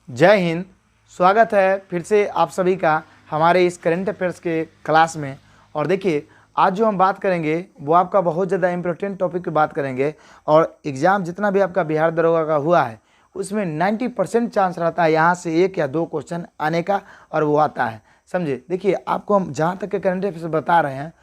जय हिंद। स्वागत है फिर से आप सभी का हमारे इस करंट अफेयर्स के क्लास में। और देखिए, आज जो हम बात करेंगे वो आपका बहुत ज़्यादा इम्पोर्टेंट टॉपिक की बात करेंगे। और एग्ज़ाम जितना भी आपका बिहार दरोगा का हुआ है उसमें 90% चांस रहता है यहाँ से 1 या 2 क्वेश्चन आने का, और वो आता है। समझे। देखिए, आपको हम जहाँ तक के करंट अफेयर्स बता रहे हैं,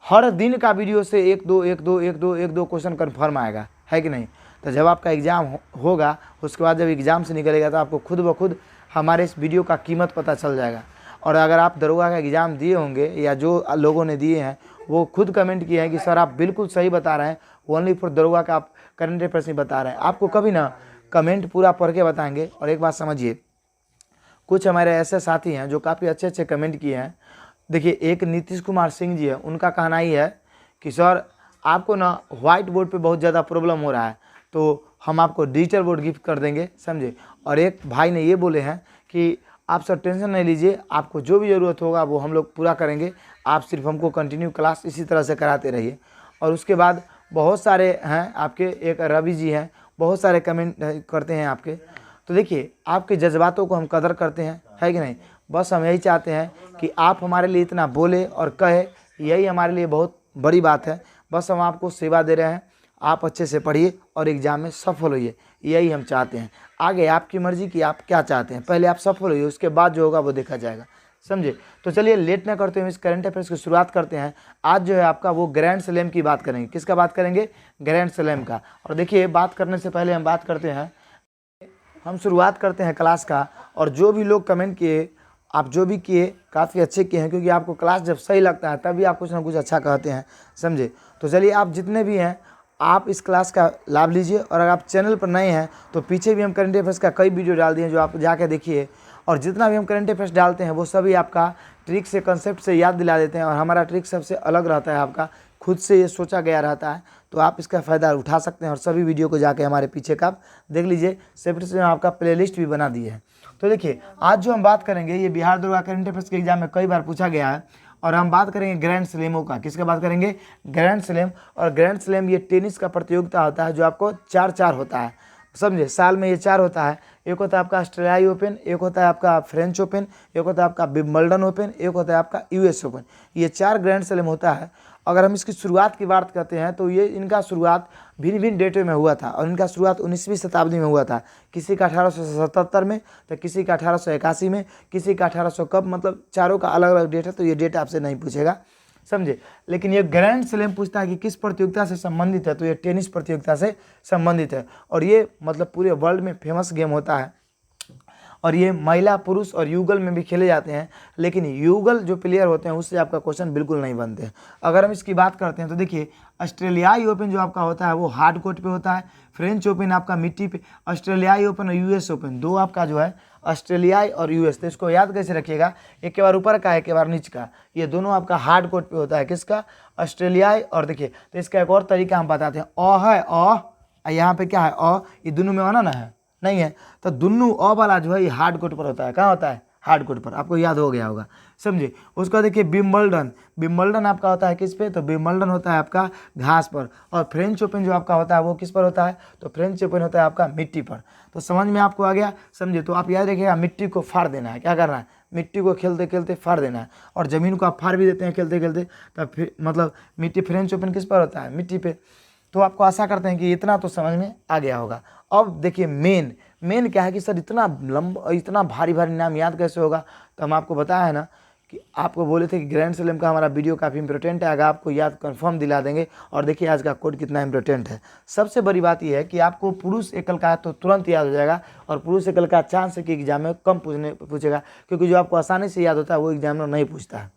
हर दिन का वीडियो से 1-2 क्वेश्चन कन्फर्म आएगा, है कि नहीं। तो जब आपका एग्ज़ाम होगा, उसके बाद जब एग्ज़ाम से निकलेगा तो आपको खुद ब खुद हमारे इस वीडियो का कीमत पता चल जाएगा। और अगर आप दरोगा का एग्ज़ाम दिए होंगे या जो लोगों ने दिए हैं वो खुद कमेंट किए हैं कि सर आप बिल्कुल सही बता रहे हैं, ओनली फॉर दरोगा का आप करंट अफेयर्स नहीं बता रहे हैं। आपको कभी ना कमेंट पूरा पढ़ के बताएंगे। और एक बात समझिए, कुछ हमारे ऐसे साथी हैं जो काफ़ी अच्छे अच्छे कमेंट किए हैं। देखिए, एक नीतीश कुमार सिंह जी है, उनका कहना ही है कि सर आपको ना व्हाइट बोर्ड पे बहुत ज़्यादा प्रॉब्लम हो रहा है, तो हम आपको डिजिटल बोर्ड गिफ्ट कर देंगे, समझे। और एक भाई ने ये बोले हैं कि आप सर टेंशन नहीं लीजिए, आपको जो भी ज़रूरत होगा वो हम लोग पूरा करेंगे, आप सिर्फ हमको कंटिन्यू क्लास इसी तरह से कराते रहिए। और उसके बाद बहुत सारे हैं आपके, एक रवि जी हैं, बहुत सारे कमेंट करते हैं आपके। तो देखिए, आपके जज्बातों को हम कदर करते हैं, है कि नहीं। बस हम यही चाहते हैं कि आप हमारे लिए इतना बोले और कहे, यही हमारे लिए बहुत बड़ी बात है। बस हम आपको सेवा दे रहे हैं, आप अच्छे से पढ़िए और एग्ज़ाम में सफल होइए, यही हम चाहते हैं। आगे आपकी मर्ज़ी कि आप क्या चाहते हैं, पहले आप सफल होइए, उसके बाद जो होगा वो देखा जाएगा, समझे। तो चलिए लेट न करते हुए इस करंट अफेयर्स की शुरुआत करते हैं। आज जो है आपका वो ग्रैंड स्लैम की बात करेंगे। किसका बात करेंगे? ग्रैंड स्लैम का। और देखिए, बात करने से पहले हम बात करते हैं, हम शुरुआत करते हैं क्लास का। और जो भी लोग कमेंट किए, आप जो भी किए काफ़ी अच्छे किए हैं, क्योंकि आपको क्लास जब सही लगता है तभी आप कुछ ना कुछ अच्छा कहते हैं, समझे। तो चलिए, आप जितने भी हैं आप इस क्लास का लाभ लीजिए। और अगर आप चैनल पर नए हैं तो पीछे भी हम करंट अफेयर्स का कई वीडियो डाल दिए हैं, जो आप जाके देखिए। और जितना भी हम करंट अफेयर्स डालते हैं वो सभी आपका ट्रिक से, कंसेप्ट से याद दिला देते हैं। और हमारा ट्रिक सबसे अलग रहता है, आपका खुद से ये सोचा गया रहता है। तो आप इसका फ़ायदा उठा सकते हैं और सभी वीडियो को जाके हमारे पीछे का आप देख लीजिए। सेपरेट से आपका प्लेलिस्ट भी बना दिए है। तो देखिए, आज जो हम बात करेंगे ये बिहार दरोगा करंट अफेयर्स के एग्जाम में कई बार पूछा गया है। और हम बात करेंगे ग्रैंड स्लैमों का। किसका बात करेंगे? Grand slam. और ग्रैंड स्लैम ये टेनिस का प्रतियोगिता होता है, जो आपको 4-4 होता है, समझे। साल में ये 4 होता है। एक होता है आपका ऑस्ट्रेलियाई ओपन, एक होता है आपका फ्रेंच ओपन, एक होता है आपका विंबलडन ओपन, एक होता है आपका यूएस ओपन। ये 4 ग्रैंड स्लैम होता है। अगर हम इसकी शुरुआत की बात करते हैं तो ये इनका शुरुआत भिन्न भिन्न डेटों में हुआ था। और इनका शुरुआत 19वीं शताब्दी में हुआ था। किसी का 1877 में, तो किसी का 1881 में, किसी का 1800 कब, मतलब चारों का अलग अलग डेट है। तो ये डेट आपसे नहीं पूछेगा, समझे। लेकिन ये ग्रैंड स्लैम पूछता है कि किस प्रतियोगिता से संबंधित है, तो ये टेनिस प्रतियोगिता से संबंधित है। और ये मतलब पूरे वर्ल्ड में फेमस गेम होता है। और ये महिला, पुरुष और युगल में भी खेले जाते हैं। लेकिन युगल जो प्लेयर होते हैं उससे आपका क्वेश्चन बिल्कुल नहीं बनते हैं। अगर हम इसकी बात करते हैं तो देखिए, ऑस्ट्रेलियाई ओपन जो आपका होता है वो हार्ड कोर्ट पे होता है। फ्रेंच ओपन आपका मिट्टी पे। ऑस्ट्रेलियाई ओपन और यूएस ओपन दो आपका जो है, ऑस्ट्रेलियाई और यूएस। तो इसको याद कैसे रखिएगा, एक के बार ऊपर का, एक के बार नीचे का। ये दोनों आपका हार्ड कोर्ट पे होता है। किसका? ऑस्ट्रेलियाई। और देखिए, तो इसका एक और तरीका हम बताते हैं। है यहाँ पे क्या है? ये दोनों में होना ना है, नहीं है। तो दुन्नू वाला जो है ये हार्ड कोर्ट पर होता है। कहाँ होता है? हार्ड कोर्ट पर। आपको याद हो गया होगा, समझे। उसका देखिए विंबलडन। विंबलडन आपका होता है किस पे? तो विंबलडन होता है आपका घास पर। और फ्रेंच ओपन जो आपका होता है वो किस पर होता है? तो फ्रेंच ओपन होता है आपका मिट्टी पर। तो समझ में आपको आ गया, समझे। तो आप याद रखिएगा, मिट्टी को फाड़ देना है। क्या करना है? मिट्टी को खेलते खेलते फाड़ देना है। और ज़मीन को आप फाड़ भी देते हैं खेलते खेलते, तब फिर मतलब मिट्टी। फ्रेंच ओपन किस पर होता है? मिट्टी पे। तो आपको आशा करते हैं कि इतना तो समझ में आ गया होगा। अब देखिए, मेन क्या है कि सर इतना लंबा, इतना भारी भारी नाम याद कैसे होगा? तो हम आपको बताया है ना कि आपको बोले थे कि ग्रैंड स्लैम का हमारा वीडियो काफ़ी इंपॉर्टेंट है, अगर आपको याद कंफर्म दिला देंगे। और देखिए आज का कोड कितना इंपॉर्टेंट है। सबसे बड़ी बात यह है कि आपको पुरुष एकल का है तो तुरंत याद हो जाएगा। और पुरुष एकल का चांस है कि एग्जाम में कम पूछेगा, क्योंकि जो आपको आसानी से याद होता है वो एग्जाम में नहीं पूछता है।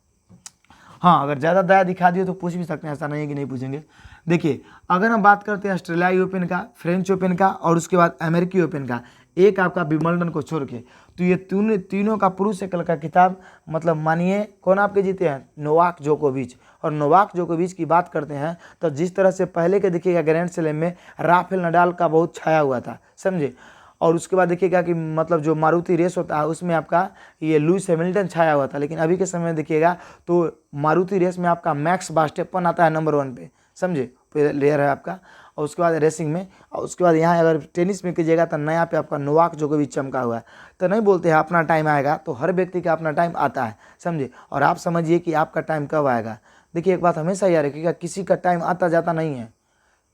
हाँ, अगर ज़्यादा दया दिखा दिए तो पूछ भी सकते हैं, ऐसा नहीं है कि नहीं पूछेंगे। देखिए, अगर हम बात करते हैं ऑस्ट्रेलियाई ओपन का, फ्रेंच ओपन का और उसके बाद अमेरिकी ओपन का, एक आपका विंबलडन को छोड़ के, तो ये तीनों का पुरुष एकल का खिताब मतलब मानिए कौन आपके जीते हैं? नोवाक जोकोविच। और नोवाक जोकोविच की बात करते हैं तो जिस तरह से पहले के देखिएगा ग्रैंड स्लैम में राफेल नडाल का बहुत छाया हुआ था, समझे। और उसके बाद देखिएगा कि मतलब जो मारुति रेस होता है उसमें आपका ये लुइस हैमिल्टन छाया हुआ था। लेकिन अभी के समय में देखिएगा तो मारुति रेस में आपका मैक्स वर्स्टेपन आता है नंबर 1 पे, समझे, प्लेयर है आपका। और उसके बाद रेसिंग में, और उसके बाद यहाँ अगर टेनिस में कीजिएगा तो नया पे आपका नोवाक जोकोविच चमका हुआ है। तो नहीं बोलते हैं अपना टाइम आएगा, तो हर व्यक्ति का अपना टाइम आता है, समझे। और आप समझिए कि आपका टाइम कब आएगा। देखिए एक बात हमेशा याद रखिएगा, किसी का टाइम आता जाता नहीं है,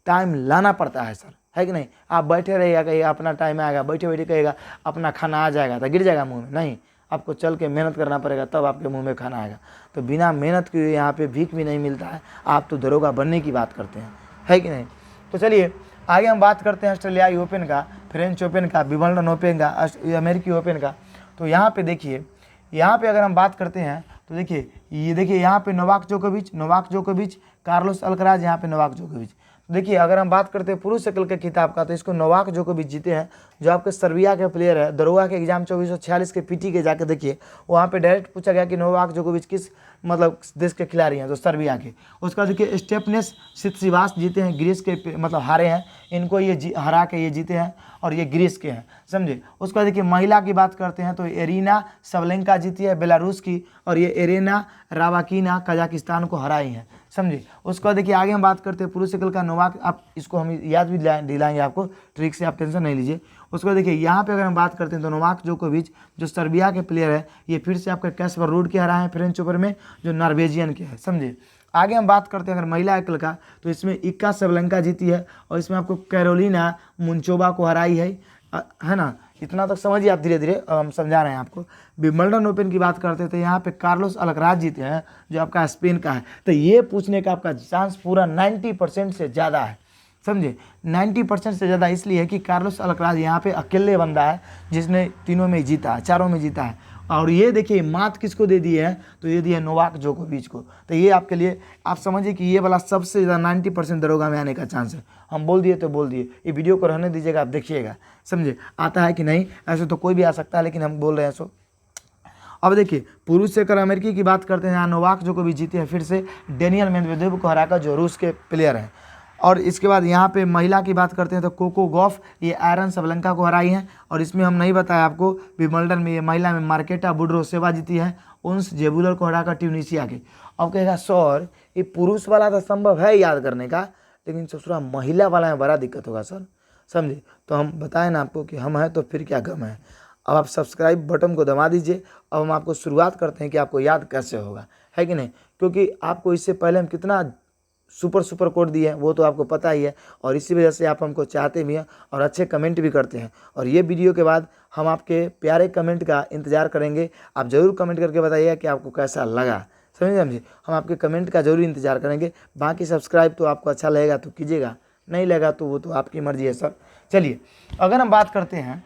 टाइम लाना पड़ता है सर, है कि नहीं। आप बैठे रहिएगा कहिएगा अपना टाइम आएगा, बैठे बैठे कहिएगा अपना खाना आ जाएगा तो गिर जाएगा मुंह में, नहीं, आपको चल के मेहनत करना पड़ेगा तब आपके मुंह में खाना आएगा। तो बिना मेहनत के यहाँ पे भीख भी नहीं मिलता है, आप तो दरोगा बनने की बात करते हैं, है कि नहीं। तो चलिए आगे हम बात करते हैं ऑस्ट्रेलियाई ओपन का, फ्रेंच ओपन का, विंबलडन ओपन का, अमेरिकी ओपन का। तो यहाँ पे देखिए, यहाँ पे अगर हम बात करते हैं तो देखिए ये देखिए यहाँ पे नोवाक जोकोविच, कार्लोस अल्कराज, यहाँ पे नोवाक जोकोविच। देखिए अगर हम बात करते हैं पुरुष शक्ल के खिताब का, तो इसको नोवाक जोकोविच जीते हैं, जो आपके सर्बिया के प्लेयर है। दरोगा के एग्जाम 2446 के पीटी के जाके देखिए, वहाँ पे डायरेक्ट पूछा गया कि नोवाक जोकोविच किस मतलब देश के खिलाड़ी हैं, तो सर्बिया के। उसका देखिए स्टेफनेस सित्सिपास जीते हैं, ग्रीस के मतलब हारे हैं, इनको ये हरा के ये जीते हैं, और ये ग्रीस के हैं, समझे। उसका देखिए महिला की बात करते हैं तो एरिना सबलेंका जीती है बेलारूस की, और ये एरेना रावाकीना कजाकिस्तान को हराई हैं, समझे। उसका देखिए आगे हम बात करते हैं पुरुष शक्ल का नोवाक, आप इसको हम याद भी दिलाएंगे आपको ट्रिक से, आप टेंशन नहीं लीजिए। उसको देखिए यहाँ पे अगर हम बात करते हैं तो नोवाक जोकोविच जो सर्बिया के प्लेयर है, ये फिर से आपका कैस्पर रूड के हरा है फ्रेंच ओपन में, जो नॉर्वेजियन के हैं, समझे। आगे हम बात करते हैं अगर महिला एकल का, तो इसमें इक्का सबलेंका जीती है, और इसमें आपको कैरोलिना मुंचोवा को हराई है ना। इतना तक समझिए आप, धीरे धीरे हम समझा रहे हैं आपको। विंबलडन ओपन की बात करते हैं तो यहाँ पे कार्लोस अल्कराज जीते हैं, जो आपका स्पेन का है। तो ये पूछने का आपका चांस पूरा 90% से ज़्यादा है, समझे। 90% से ज़्यादा इसलिए है कि कार्लोस अल्कराज यहाँ पे अकेले बंदा है जिसने तीनों में जीता है, चारों में जीता है। और ये देखिए मात किसको दे दी है, तो ये दिया नोवाक जोकोविच को। तो ये आपके लिए आप समझिए कि ये वाला सबसे ज़्यादा 90% दरोगा में आने का चांस है। हम बोल दिए तो बोल दिए, ये वीडियो को रहने दीजिएगा, आप देखिएगा, समझे। आता है कि नहीं, ऐसे तो कोई भी आ सकता है, लेकिन हम बोल रहे हैं सो। अब देखिए पुरुष से अगर अमेरिकी की बात करते हैं, यहाँ नोवाक जोकोविच जीते हैं फिर से डेनियल मेदवेदेव को हराकर, जो रूस के प्लेयर हैं। और इसके बाद यहाँ पे महिला की बात करते हैं तो कोको गॉफ, ये आयरन सबलेंका को हराई हैं। और इसमें हम नहीं बताया आपको, विंबलडन में ये महिला में मार्केटा बुड्रोसेवा जीती है, उन्स जेबुलर को हराकर ट्यूनीशिया के। अब कहेगा सर ये पुरुष वाला तो संभव है याद करने का, लेकिन ससुरा महिला वाला में बड़ा दिक्कत होगा सर, समझे। तो हम बताएं ना आपको कि हम हैं तो फिर क्या गम है। अब आप सब्सक्राइब बटन को दबा दीजिए। अब हम आपको शुरुआत करते हैं कि आपको याद कैसे होगा, है कि नहीं। क्योंकि आपको इससे पहले हम कितना सुपर कोड दिए हैं वो तो आपको पता ही है, और इसी वजह से आप हमको चाहते भी हैं और अच्छे कमेंट भी करते हैं। और ये वीडियो के बाद हम आपके प्यारे कमेंट का इंतज़ार करेंगे। आप ज़रूर कमेंट करके बताइएगा कि आपको कैसा लगा, समझे। हम आपके कमेंट का जरूर इंतजार करेंगे। बाकी सब्सक्राइब तो आपको अच्छा लगेगा तो कीजिएगा, नहीं लगा तो वो तो आपकी मर्जी है सर। चलिए अगर हम बात करते हैं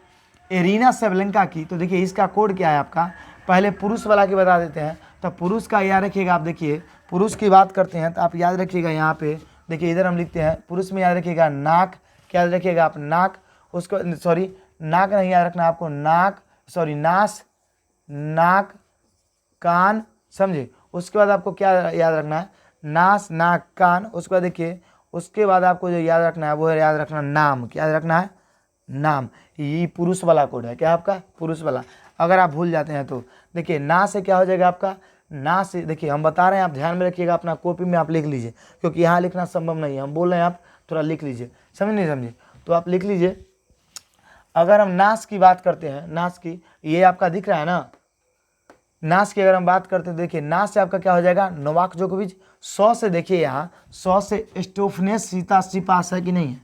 एरिना सबलेंका की, तो देखिए इसका कोड क्या है आपका, पहले पुरुष वाला की बता देते हैं। तो पुरुष का याद रखिएगा, आप देखिए पुरुष की बात करते हैं तो आप याद रखिएगा, यहाँ पे देखिए इधर हम लिखते हैं पुरुष में याद रखिएगा नाक, क्या याद रखिएगा आप, नाक, उसको सॉरी नाक नहीं याद रखना आपको, नाक सॉरी नास, नाक, कान, समझे। उसके बाद आपको क्या याद रखना है, नास, नाक, कान। उसके बाद देखिए उसके बाद आपको जो याद रखना है वो है याद रखना नाम, क्या याद रखना है, नाम। ये पुरुष वाला कोड है, क्या आपका पुरुष वाला। अगर आप भूल जाते हैं तो देखिए ना से क्या हो जाएगा आपका, ना से देखिए हम बता रहे हैं, आप ध्यान में रखिएगा, अपना कॉपी में आप लिख लीजिए, क्योंकि यहाँ लिखना संभव नहीं है। हम बोल रहे हैं आप थोड़ा लिख लीजिए, समझ नहीं समझे, तो आप लिख लीजिए। अगर हम नास की बात करते हैं, नास की, ये आपका दिख रहा है ना, नास की अगर हम बात करते हैं, देखिए नास से आपका क्या हो जाएगा, नोवाक जोकोविच। 100 से देखिए यहाँ 100 से स्टेफनेस सित्सिपास है कि नहीं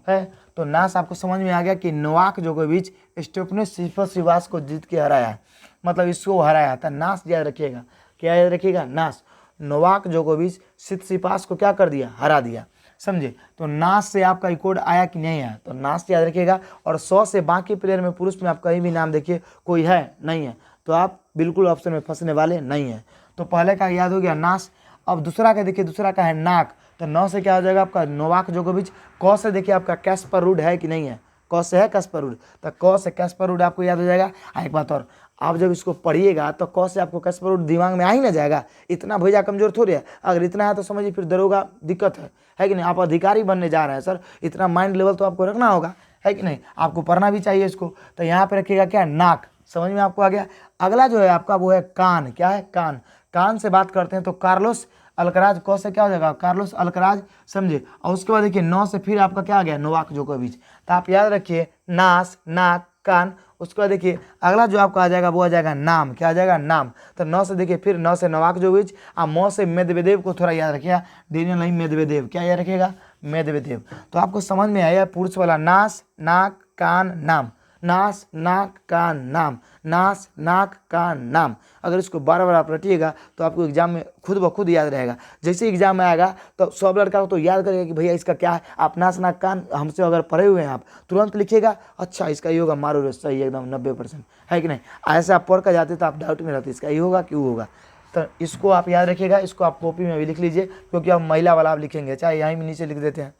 है, तो नास आपको समझ में आ गया कि नोवाक जोकोविच स्टेफनेस सित्सिपास को जीत के हराया है, मतलब इसको हराया था। नास याद रखिएगा, क्या याद रखिएगा, नास। नोवाक जोकोविच सित्सिपास को क्या कर दिया, हरा दिया, समझे। तो नास से आपका कोड आया कि नहीं आया, तो नास याद रखिएगा। और 100 से बाकी प्लेयर में पुरुष में आप कहीं भी नाम देखिए कोई है नहीं है, तो आप बिल्कुल ऑप्शन में फंसने वाले नहीं हैं। तो पहले का याद हो गया नास। अब दूसरा का देखिए, दूसरा का है नाक, तो 9 से क्या हो जाएगा आपका नोवाक जोकोविच। क से देखिए आपका कैस्पर रूड है कि नहीं है, क से है कैस्पर रूड, तो क से कैस्पर रूड आपको याद हो जाएगा। एक बात और, आप जब इसको पढ़िएगा तो क से आपको कैस्पर रूड दिमाग में आ ही ना जाएगा, इतना भैया कमजोर थोड़ी है। अगर इतना है तो समझिए फिर दरोगा दिक्कत है कि नहीं, आप अधिकारी बनने जा रहे हैं सर, इतना माइंड लेवल तो आपको रखना होगा, है कि नहीं, आपको पढ़ना भी चाहिए इसको। तो यहाँ पे रखिएगा क्या, नाक, समझ में आपको आ गया। अगला जो है आपका वो है कान, क्या है, कान। कान से बात करते हैं तो कार्लोस अल्कराज, क से क्या हो जाएगा कार्लोस अल्कराज, समझे। और उसके बाद देखिए 9 से फिर आपका क्या आ गया नोवाक जोकोविच। तो आप याद रखिए नास, नाक, कान। उसके बाद देखिए अगला जो आपका आ जाएगा वो आ जाएगा नाम, क्या आ जाएगा नाम। तो 9 से देखिए फिर 9 से नोवाक जोकोविच, और 9 से मेदवेदेव को थोड़ा याद रखिएगा, डेनियल नहीं मेदवेदेव, क्या याद रखिएगा मेदवेदेव। तो आपको समझ में आया पुरुष वाला नास, नाक, कान, नाम, नास, नाक, कान, नाम, नास, नाक, कान, नाम। अगर इसको बार बार आप रटिएगा तो आपको एग्जाम में खुद ब खुद याद रहेगा। जैसे एग्जाम में आएगा तो सब लड़का को तो याद करेगा कि भैया इसका क्या है। आप नास, नाक, कान हमसे अगर पढ़े हुए हैं आप तुरंत लिखिएगा, अच्छा इसका ये होगा, मारो रे सही एकदम 90% है कि नहीं। ऐसे आप पढ़ कर जाते तो आप डाउट में रहते इसका ये होगा कि वो होगा। तो इसको आप याद रखिएगा, इसको आप कॉपी में भी लिख लीजिए, क्योंकि आप महिला वाला आप लिखेंगे, चाहे यहीं भी नीचे लिख देते हैं।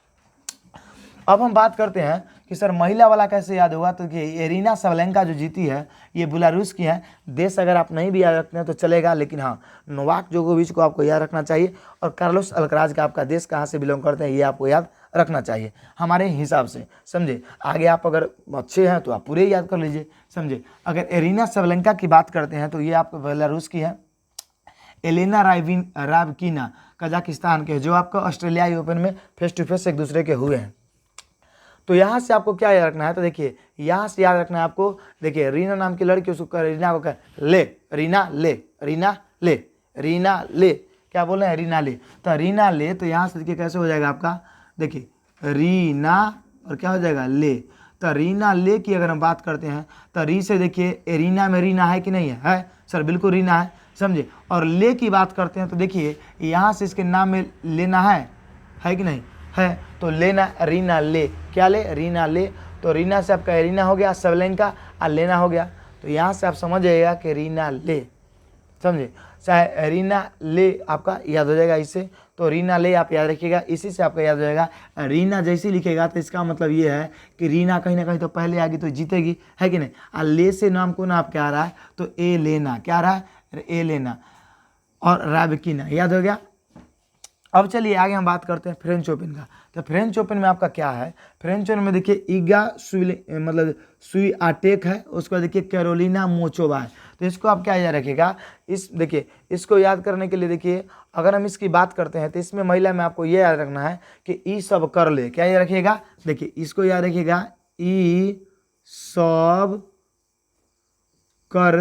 अब हम बात करते हैं कि सर महिला वाला कैसे याद होगा। तो कि एरिना सबलेंका जो जीती है ये बेलारूस की है। देश अगर आप नहीं भी याद रखते हैं तो चलेगा, लेकिन हाँ नोवाक जोकोविच को आपको याद रखना चाहिए, और कार्लोस अल्कराज का आपका देश कहाँ से बिलोंग करते हैं ये आपको याद रखना चाहिए हमारे हिसाब से, समझे। आगे आप अगर अच्छे हैं तो आप पूरे याद कर लीजिए, समझे। अगर एरिना सबलेंका की बात करते हैं तो ये आपको बेलारूस की है। एलेना राबकिना कजाकिस्तान के, जो आपका ऑस्ट्रेलियाई ओपन में फेस टू फेस एक दूसरे के हुए हैं। तो यहाँ से आपको क्या याद रखना है, तो देखिए यहाँ से याद रखना है आपको, देखिए रीना नाम की लड़की, उसको रीना को कह ले, रीना ले, रीना ले, रीना ले, क्या बोल रहे हैं रीना ले। तो रीना ले, तो यहाँ से देखिए कैसे हो जाएगा आपका, देखिए रीना और क्या हो जाएगा ले। तो रीना ले की अगर हम बात करते हैं तो री से देखिए एरीना में रीना है कि नहीं है सर, बिल्कुल रीना है, समझे। और ले की बात करते हैं तो देखिए यहाँ से इसके नाम में लेना है कि नहीं है, तो लेना रीना ले, क्या ले रीना ले। तो रीना से आपका एरीना हो गया, सबलेंका और लेना हो गया। तो यहाँ से आप समझ जाइएगा कि रीना ले, समझे, चाहे रीना ले आपका याद हो जाएगा इससे। तो रीना ले आप याद रखिएगा, इसी से आपका याद हो जाएगा। रीना जैसी लिखेगा तो इसका मतलब ये है कि रीना कहीं ना कहीं तो पहले आएगी तो जीतेगी, है कि नहीं। और ले से नाम को ना आप क्या आ रहा है, तो ए लेना, क्या आ रहा है ए लेना, और राबकिना याद हो गया। अब चलिए आगे हम बात करते हैं फ्रेंच ओपन का। तो फ्रेंच ओपन में आपका क्या है, फ्रेंच ओपन में देखिए ईगा सुई आटेक है, उसके बाद देखिए कैरोलिना मोचोवा है। तो इसको आप क्या याद रखिएगा, इस देखिए इसको याद करने के लिए देखिए अगर हम इसकी बात करते हैं तो इसमें महिला में आपको ये याद रखना है कि ई सब कर ले, क्या याद रखिएगा, देखिए इसको याद रखिएगा ई सब कर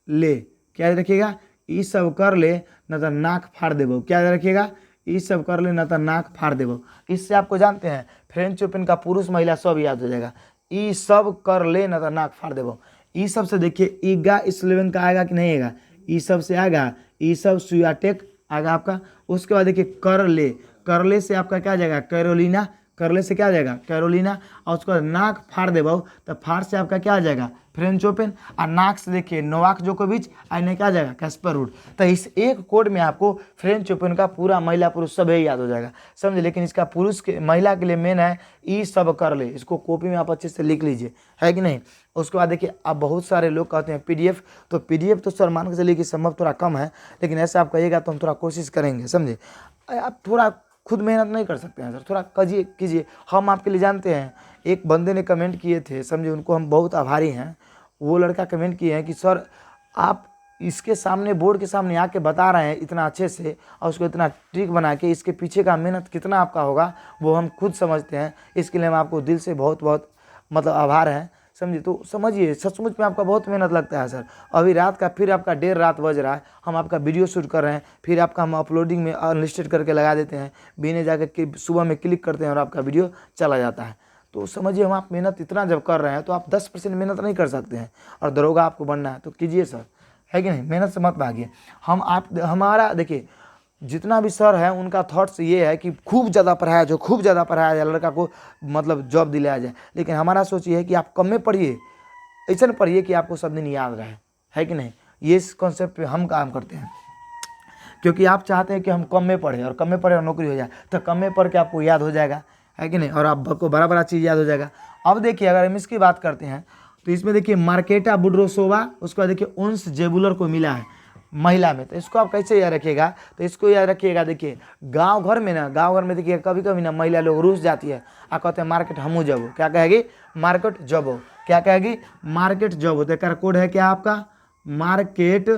ले, क्या याद रखिएगा ई सब कर ले न तो नाक फाड़ देबो, क्या याद रखिएगा ई सब कर ले न तो नाक फाड़ देबो। इससे आपको जानते हैं फ्रेंच ओपन का पुरुष महिला सब याद हो जाएगा, ई सब कर ले न तो नाक फाड़ देबो। ई सब से देखिए ईगा स्लोवेन का आएगा कि नहीं आएगा, ई सब से आएगा, ई सब सुयाटेक आएगा आपका। उसके बाद देखिए कर ले से आपका क्या आ जाएगा कैरोलिना, करले से क्या आ जाएगा कैरोलिना, और उसको नाक फाड़ देबो तो फाड़ से आपका क्या आ जाएगा फ्रेंच ओपन, और नाक से देखिए नोवाक जोकोविच, आने क्या आ जाएगा कैस्पर रूड। तो इस एक कोड में आपको फ्रेंच ओपन का पूरा महिला पुरुष सब याद हो जाएगा, समझे। लेकिन इसका पुरुष के महिला के लिए मेन है ई सब कर ले, इसको कॉपी में आप अच्छे से लिख लीजिए, है कि नहीं। उसके बाद देखिए अब बहुत सारे लोग कहते हैं पीडीएफ, तो पीडीएफ तो सर मान के चलिए कि संभव थोड़ा कम है, लेकिन ऐसा आप कहिएगा तो हम थोड़ा कोशिश करेंगे, समझे। आप थोड़ा खुद मेहनत नहीं कर सकते हैं सर, थोड़ा कीजिए, हम आपके लिए जानते हैं। एक बंदे ने कमेंट किए थे, समझे, उनको हम बहुत आभारी हैं। वो लड़का कमेंट किए हैं कि सर आप इसके सामने बोर्ड के सामने आके बता रहे हैं इतना अच्छे से, और उसको इतना ट्रिक बना के, इसके पीछे का मेहनत कितना आपका होगा वो हम खुद समझते हैं। इसके लिए हम आपको दिल से बहुत बहुत मतलब आभार हैं, समझिए। तो समझिए सचमुच में आपका बहुत मेहनत लगता है सर। अभी रात का फिर आपका 1:30 रात बज रहा है, हम आपका वीडियो शूट कर रहे हैं, फिर आपका हम अपलोडिंग में अनलिस्टेड करके लगा देते हैं, बिने जाकर सुबह में क्लिक करते हैं और आपका वीडियो चला जाता है। तो समझिए हम आप मेहनत इतना जब कर रहे हैं तो आप 10% मेहनत नहीं कर सकते हैं, और दरोगा आपको बनना है तो कीजिए सर, है कि नहीं। मेहनत से मत भागिए। हमारा देखिए जितना भी सर है उनका थॉट्स ये है कि खूब ज़्यादा पढ़ाया जाए, खूब ज़्यादा पढ़ाया जाए, लड़का को मतलब जॉब दिलाया जाए। लेकिन हमारा सोच ये है कि आप कम में पढ़िए, ऐसा पढ़िए कि आपको सब दिन याद रहे, है कि नहीं। ये इस कॉन्सेप्ट पे हम काम करते हैं, क्योंकि आप चाहते हैं कि हम कम में पढ़ें, और कम में पढ़े और नौकरी हो जाए, तो कम में पढ़ के आपको याद हो जाएगा, है कि नहीं, और आपको बड़ा बड़ा चीज़ याद हो जाएगा। अब देखिए अगर हम इसकी बात करते हैं तो इसमें देखिए मार्केटा बुड्रोसोवा, उसके बाद देखिए उन्स जेबुलर को मिला है महिला में। तो इसको आप कैसे याद रखिएगा, तो इसको याद रखिएगा, देखिए गांव घर में देखिए कभी कभी ना महिला लोग रूस जाती है और कहते हैं मार्केट हमू जबो, क्या कहेगी मार्केट जबो, क्या कहेगी मार्केट जबो। तो एक कोड है क्या आपका मार्केट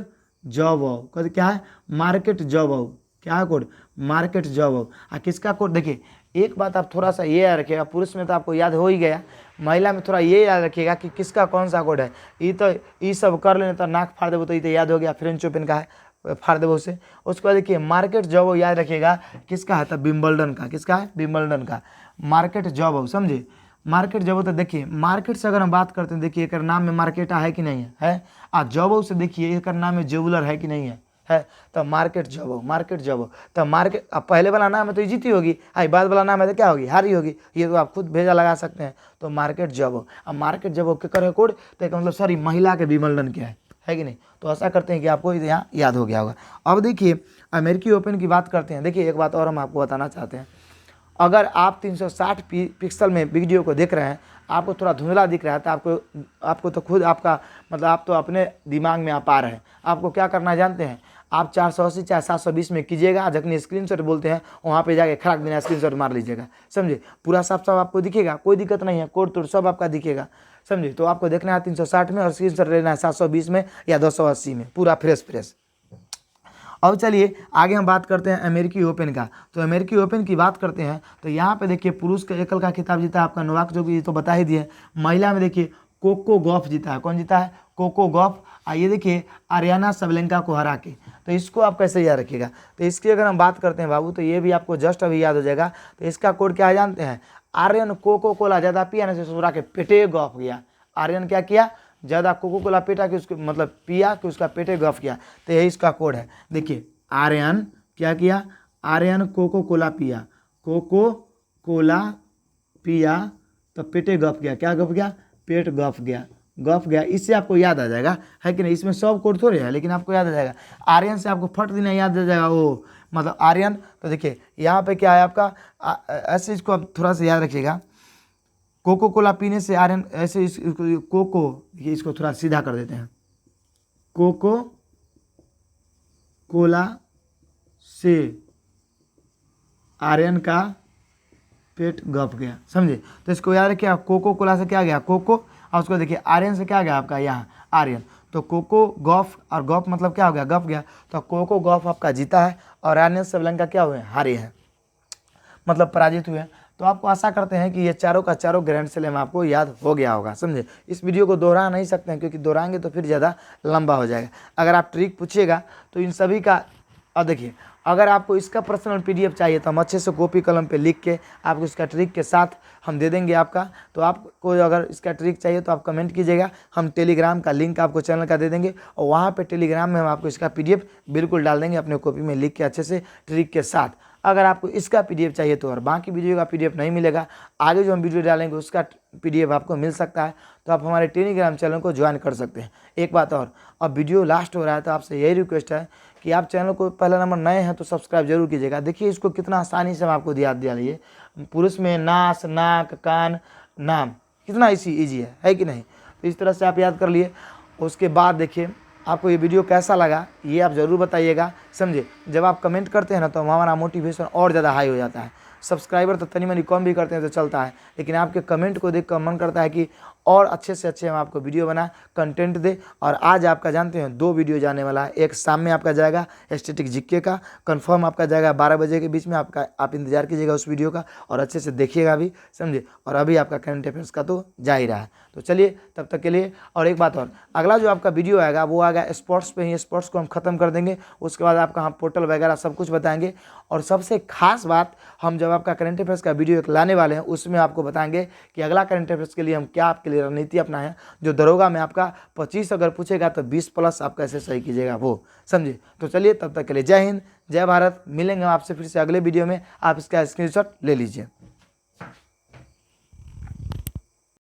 जबो, क्या है मार्केट जबो, क्या है कोड, मार्केट जॉब हो। किसका कोड देखिए, एक बात आप थोड़ा सा ये याद रखिएगा, पुरुष में तो आपको याद हो ही गया, महिला में थोड़ा ये याद रखिएगा कि किसका कौन सा कोड है। ये सब कर लेने तो नाक फाड़ देवो तो ये तो याद हो गया, फ्रेंच ओपन का है, फाड़ देवो उसे। उसके बाद देखिए मार्केट जॉब याद रखिएगा, किसका है, तब विंबलडन का, किसका है, विंबलडन का मार्केट जॉब, समझे। मार्केट जॉब तो देखिए, मार्केट से अगर हम बात करते हैं, देखिए एक नाम में मार्केट है कि नहीं है, जॉब से देखिए एक नाम में जेबुलर है कि नहीं है, तो मार्केट जॉब, मार्केट जॉब। तो मार्केट, अब पहले वाला नाम है तो जीती होगी, बाद वाला नाम है तो क्या होगी, हारी होगी। ये तो आप खुद भेजा लगा सकते हैं। तो मार्केट जॉब, अब मार्केट जॉब के करे कोड, तो एक मतलब सॉरी महिला के विमल्डन क्या है कि नहीं। तो ऐसा करते हैं कि आपको यहाँ याद हो गया होगा। अब देखिए अमेरिकी ओपन की बात करते हैं। देखिए एक बात और हम आपको बताना चाहते हैं, अगर आप 360 पिक्सल में वीडियो को देख रहे हैं, आपको थोड़ा धुंधला दिख रहा है, तो आपको तो खुद आपका मतलब आप तो अपने दिमाग में आप आ रहे हैं। आपको क्या करना है जानते हैं, आप 480 चाहे 720 में कीजिएगा, जखनी स्क्रीनशॉट बोलते हैं वहाँ पे जाके खड़क देना, स्क्रीनशॉट मार लीजिएगा, समझे। पूरा साफ साफ आपको दिखेगा, कोई दिक्कत नहीं है, कोड तोड़ सब आपका दिखेगा, समझे। तो आपको देखना है 360 में और स्क्रीनशॉट लेना है 720 में या 280 में, पूरा फ्रेश। अब चलिए आगे हम बात करते हैं अमेरिकी ओपन का। तो अमेरिकी ओपन की बात करते हैं तो यहाँ पे देखिए पुरुष का एकल का खिताब जीता है आपका नोवाक जोकोविच, तो बता ही दिए। महिला में देखिए कोको गॉफ जीता है, कौन जीता है, कोको गॉफ। आइए देखिए अरियाना सबलेंका को हरा के, तो इसको आप कैसे याद रखिएगा। तो इसकी अगर हम बात करते हैं बाबू, तो ये भी आपको जस्ट अभी याद हो जाएगा। तो इसका कोड क्या है जानते हैं, आर्यन कोको कोला ज़्यादा पिया ना, ससुरा के पेटे गॉफ गया। आर्यन क्या किया, ज़्यादा कोको कोला पीटा कि उसको मतलब पिया कि उसका पेटे गफ किया। तो यही इसका कोड है। देखिए आर्यन क्या किया, आर्यन कोको कोला पिया, कोको कोला पिया तो पेटे गफ गया, क्या गफ गया, पेट गफ गया। इससे आपको याद आ जाएगा, है कि नहीं। इसमें सब कोड थोड़े है, लेकिन आपको याद आ जाएगा। आर्यन से आपको फट देना याद आ जाएगा, वो मतलब आर्यन। तो देखिए यहाँ पे क्या है आपका, ऐसे इसको आप थोड़ा सा याद रखिएगा, कोको कोला पीने से आयरन, ऐसे कोको, ये इसको थोड़ा सीधा कर देते हैं, कोको कोला से आर्यन का पेट गप गया, समझे। तो इसको याद रखिए, कोको कोला से क्या गया, कोको, और उसको देखिए आर्यन से क्या गया आपका यहाँ आर्यन। तो कोको गॉफ, और गॉफ मतलब क्या हो गया, गप गया। तो कोको गॉफ आपका जीता है और आर्यन सबलेंका क्या हुए, हारे हैं, मतलब पराजित हुए। तो आपको आशा करते हैं कि ये चारों का चारों ग्रैंड स्लैम आपको याद हो गया होगा, समझे। इस वीडियो को दोहरा नहीं सकते हैं, क्योंकि दोहराएंगे तो फिर ज़्यादा लंबा हो जाएगा। अगर आप ट्रिक पूछिएगा तो इन सभी का, अब देखिए अगर आपको इसका पर्सनल PDF चाहिए तो हम अच्छे से कॉपी कलम पे लिख के आपको इसका ट्रिक के साथ हम दे देंगे आपका। तो आपको अगर इसका ट्रिक चाहिए तो आप कमेंट कीजिएगा, हम टेलीग्राम का लिंक आपको चैनल का दे देंगे, और वहाँ पे टेलीग्राम में हम आपको इसका PDF बिल्कुल डाल देंगे अपने कॉपी में लिख के अच्छे से ट्रिक के साथ। अगर आपको इसका PDF चाहिए तो, और बाकी वीडियो का PDF नहीं मिलेगा, आगे जो हम वीडियो डालेंगे उसका PDF आपको मिल सकता है, तो आप हमारे टेलीग्राम चैनल को ज्वाइन कर सकते हैं। एक बात और, अब वीडियो लास्ट हो रहा है तो आपसे यही रिक्वेस्ट है कि आप चैनल को पहला नंबर नए हैं तो सब्सक्राइब जरूर कीजिएगा। देखिए इसको कितना आसानी से हम आपको दिया लिए, पुरुष में नास, नाक, कान, नाम, कितना ईजी है कि नहीं। तो इस तरह से आप याद कर लिए। उसके बाद देखिए आपको ये वीडियो कैसा लगा ये आप ज़रूर बताइएगा, समझे। जब आप कमेंट करते हैं ना तो हमारा मोटिवेशन और ज़्यादा हाई हो जाता है। सब्सक्राइबर तो तनी मनी कम भी करते हैं तो चलता है, लेकिन आपके कमेंट को देख कर मन करता है कि और अच्छे से अच्छे हम आपको वीडियो बनाए, कंटेंट दे। और आज आपका जानते हैं 2 वीडियो जाने वाला है। एक शाम में आपका जाएगा स्टैटिक जीके का, कंफर्म आपका जाएगा 12 बजे के बीच में, आप इंतजार कीजिएगा उस वीडियो का और अच्छे से देखिएगा भी, समझे। और अभी आपका करंट अफेयर्स का तो जा ही रहा है। तो चलिए तब तक के लिए। और एक बात और, अगला जो आपका वीडियो आएगा वो आएगा स्पोर्ट्स पे ही। स्पोर्ट्स को हम खत्म कर देंगे, उसके बाद आपका हम पोर्टल वगैरह सब कुछ बताएंगे। और सबसे खास बात, हम जब आपका करंट अफेयर्स का वीडियो एक लाने वाले हैं उसमें आपको बताएंगे कि अगला करंट अफेयर्स के लिए हम क्या आपके लिए रणनीति अपनाएं। जो दरोगा में आपका 25 अगर पूछेगा तो 20+ आप कैसे सही कीजिएगा वो, समझे। तो चलिए तब तक के लिए जय हिंद, जय भारत। मिलेंगे आपसे फिर से अगले वीडियो में, आप इसका स्क्रीनशॉट ले लीजिए।